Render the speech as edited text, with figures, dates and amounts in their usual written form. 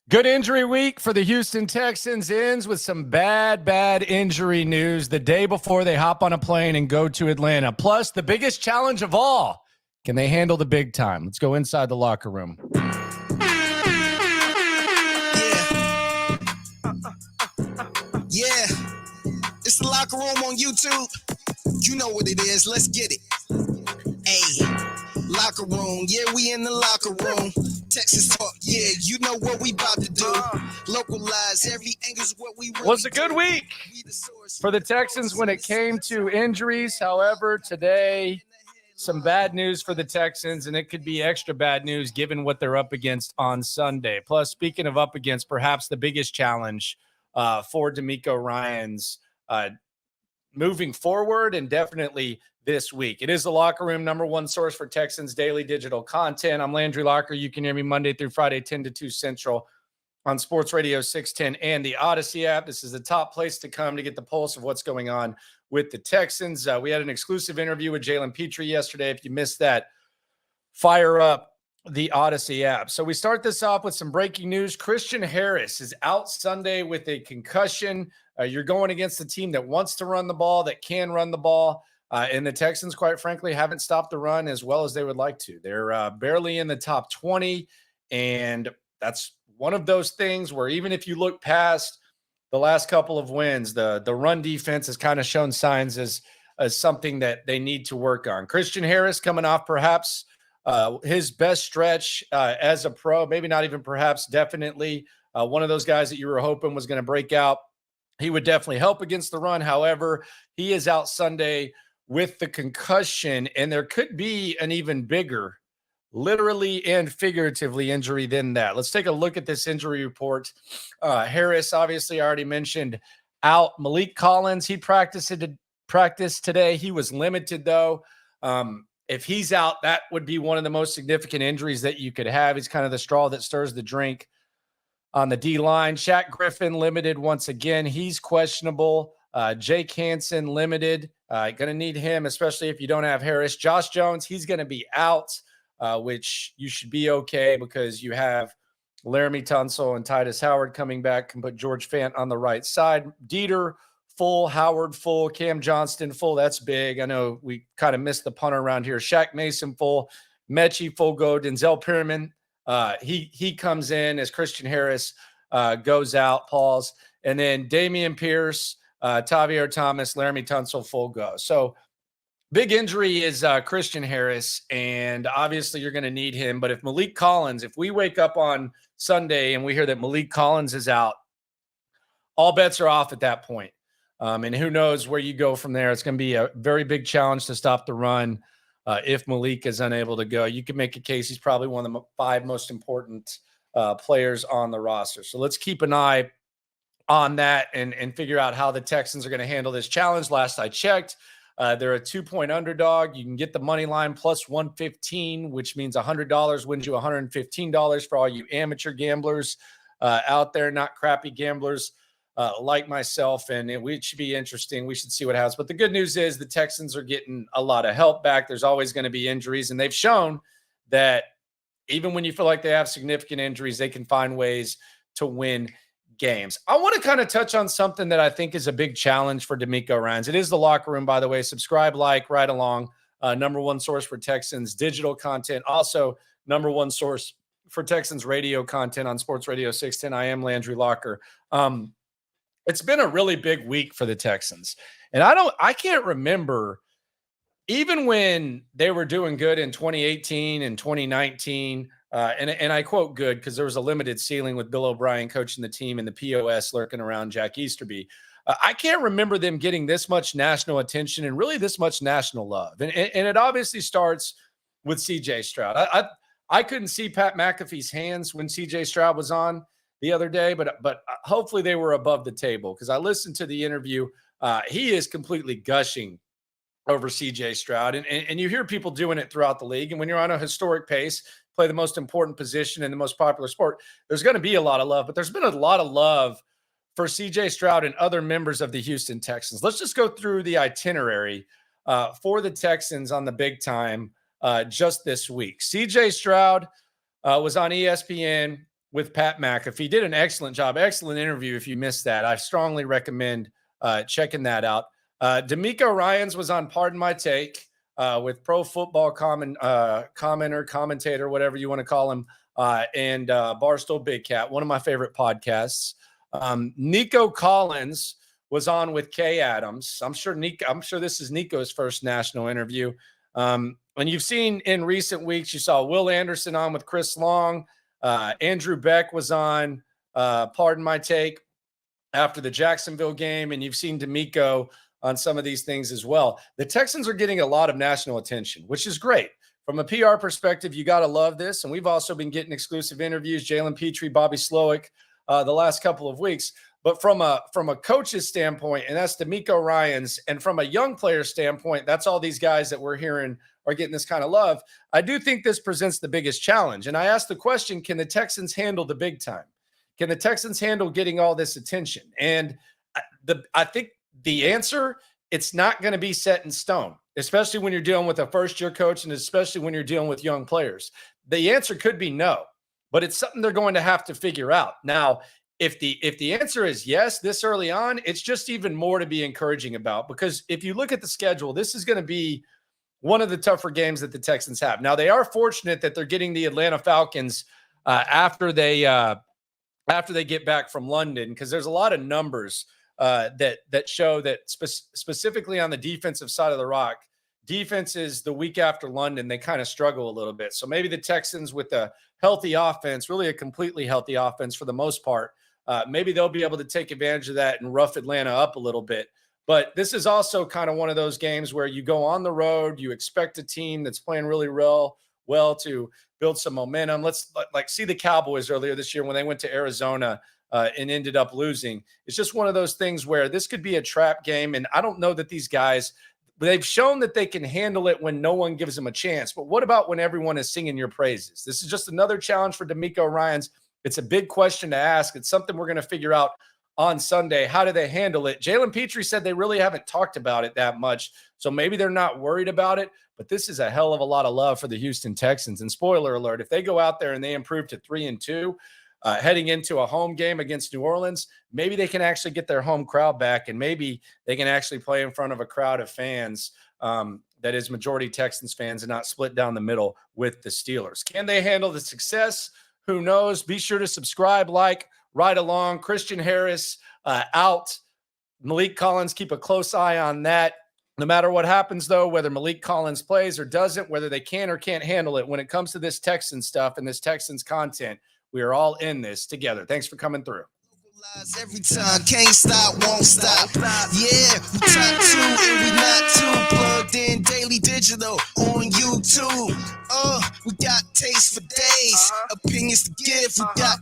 Good injury week for the Houston Texans ends with some bad injury news the day before they hop on a plane and go to Atlanta. Plus, the biggest challenge of all, can they handle the big time? Let's go inside the locker room. Yeah, it's the locker room on YouTube. You know what it is. Let's get it. Hey, locker room. Yeah, we in the locker room. Texas talk. Yeah, you know what we about to do. Localize every angle's what we really Was a good week for the Texans when it came to injuries. However, today, some bad news for the Texans, and it could be extra bad news given what they're up against on Sunday. Plus, speaking of up against, perhaps the biggest challenge for D'Amico Ryans moving forward and definitely this week. It is the Locker Room, number one source for Texans daily digital content. I'm Landry Locker. You can hear me Monday through Friday, 10 to 2 Central on Sports Radio 610 and the Odyssey app. This is the top place to come to get the pulse of what's going on with the Texans. We had an exclusive interview with Jalen Petrie yesterday. If you missed that, fire up the Odyssey app. So we start this off with some breaking news. Christian Harris is out Sunday with a concussion. You're going against a team that wants to run the ball, that can run the ball. And the Texans, quite frankly, haven't stopped the run as well as they would like to. They're barely in the top 20. And that's one of those things where even if you look past the last couple of wins, the run defense has kind of shown signs as something that they need to work on. Christian Harris coming off perhaps his best stretch as a pro, maybe not even perhaps, definitely one of those guys that you were hoping was going to break out. He would definitely help against the run. However, he is out Sunday with the concussion, and there could be an even bigger, literally and figuratively, injury than that. Let's take a look at this injury report. Harris, obviously, I already mentioned, out. Malik Collins, he practiced today. He was limited, though. If he's out, that would be one of the most significant injuries that you could have. He's kind of the straw that stirs the drink on the D-line. Shaq Griffin limited once again. He's questionable. Jake Hansen limited. Going to need him, especially if you don't have Harris. Josh Jones, he's going to be out, which you should be okay because you have Laramie Tunsil and Titus Howard coming back. Can put George Fant on the right side. Dieter full, Howard full, Cam Johnston full. That's big. I know we kind of missed the punter around here. Shaq Mason full, Mechie full go. Denzel Perriman, he comes in as Christian Harris goes out, Pauls. And then Damian Pierce, Tavier Thomas, Laramie Tunsil full go. So big injury is Christian Harris, and obviously you're going to need him. But if Malik Collins, if we wake up on Sunday and we hear that Malik Collins is out, all bets are off at that point. And who knows where you go from there. It's going to be a very big challenge to stop the run if Malik is unable to go. You can make a case he's probably one of the 5 most important players on the roster. So let's keep an eye on that and figure out how the Texans are going to handle this challenge. Last I checked, they're a 2-point underdog. You can get the money line plus 115, which means $100 wins you $115 for all you amateur gamblers out there, not crappy gamblers like myself. And it should be interesting. We should see what happens. But the good news is the Texans are getting a lot of help back. There's always going to be injuries, and they've shown that even when you feel like they have significant injuries, they can find ways to win games. I want to kind of touch on something that I think is a big challenge for D'Amico Ryans. It is the Locker Room, by the way. Subscribe, like, right along. Number one source for Texans digital content. Also, number one source for Texans radio content on Sports Radio 610. I am Landry Locker. It's been a really big week for the Texans. And I can't remember, even when they were doing good in 2018 and 2019, and I quote good because there was a limited ceiling with Bill O'Brien coaching the team and the POS lurking around Jack Easterby. I can't remember them getting this much national attention and really this much national love. And it obviously starts with C.J. Stroud. I couldn't see Pat McAfee's hands when C.J. Stroud was on the other day, but hopefully they were above the table because I listened to the interview. He is completely gushing over C.J. Stroud. And you hear people doing it throughout the league. And when you're on a historic pace, play the most important position in the most popular sport, there's going to be a lot of love. But there's been a lot of love for C.J. Stroud and other members of the Houston Texans. Let's just go through the itinerary for the Texans on the big time just this week. C.J. Stroud was on ESPN with Pat McAfee. Did an excellent job, excellent interview. If you missed that, I strongly recommend checking that out. D'Amico Ryans was on Pardon My Take with Pro Football commentator, whatever you want to call him, and Barstool Big Cat, one of my favorite podcasts. Nico Collins was on with Kay Adams. I'm sure this is Nico's first national interview. And you've seen in recent weeks, you saw Will Anderson on with Chris Long. Andrew Beck was on Pardon My Take after the Jacksonville game, and you've seen D'Amico on some of these things as well. The Texans are getting a lot of national attention, which is great. From a PR perspective, you got to love this. And we've also been getting exclusive interviews, Jalen Petrie, Bobby Slowick, the last couple of weeks. But from a coach's standpoint, and that's D'Amico Ryans, and from a young player standpoint, that's all these guys that we're hearing are getting this kind of love. I do think this presents the biggest challenge. And I asked the question, can the Texans handle the big time? Can the Texans handle getting all this attention? And I think the answer, it's not going to be set in stone, especially when you're dealing with a first-year coach and especially when you're dealing with young players. The answer could be no, but it's something they're going to have to figure out. Now, if the answer is yes this early on, it's just even more to be encouraging about, because if you look at the schedule, this is going to be one of the tougher games that the Texans have. Now, they are fortunate that they're getting the Atlanta Falcons after they get back from London, because there's a lot of numbers that show that specifically on the defensive side of the rock, defenses the week after London, they kind of struggle a little bit. So maybe the Texans with a healthy offense, really a completely healthy offense for the most part, maybe they'll be able to take advantage of that and rough Atlanta up a little bit. But this is also kind of one of those games where you go on the road, you expect a team that's playing really well to build some momentum. Let's see the Cowboys earlier this year when they went to Arizona and ended up losing. It's just one of those things where this could be a trap game. And I don't know that these guys, they've shown that they can handle it when no one gives them a chance. But what about when everyone is singing your praises? This is just another challenge for D'Amico Ryans. It's a big question to ask. It's something we're going to figure out on Sunday. How do they handle it? Jalen Petrie said they really haven't talked about it that much, so maybe they're not worried about it. But this is a hell of a lot of love for the Houston Texans. And spoiler alert, if they go out there and they improve to 3-2, heading into a home game against New Orleans, maybe they can actually get their home crowd back, and maybe they can actually play in front of a crowd of fans that is majority Texans fans and not split down the middle with the Steelers. Can they handle the success? Who knows? Be sure to subscribe, like, right along. Christian Harris out. Malik Collins, keep a close eye on that. No matter what happens, though, whether Malik Collins plays or doesn't, whether they can or can't handle it, when it comes to this Texans stuff and this Texans content, we are all in this together. Thanks for coming through. Every time, can't stop, won't stop. Yeah, we top two and we not too plugged in daily digital on YouTube. We got taste for days, opinions to give. We got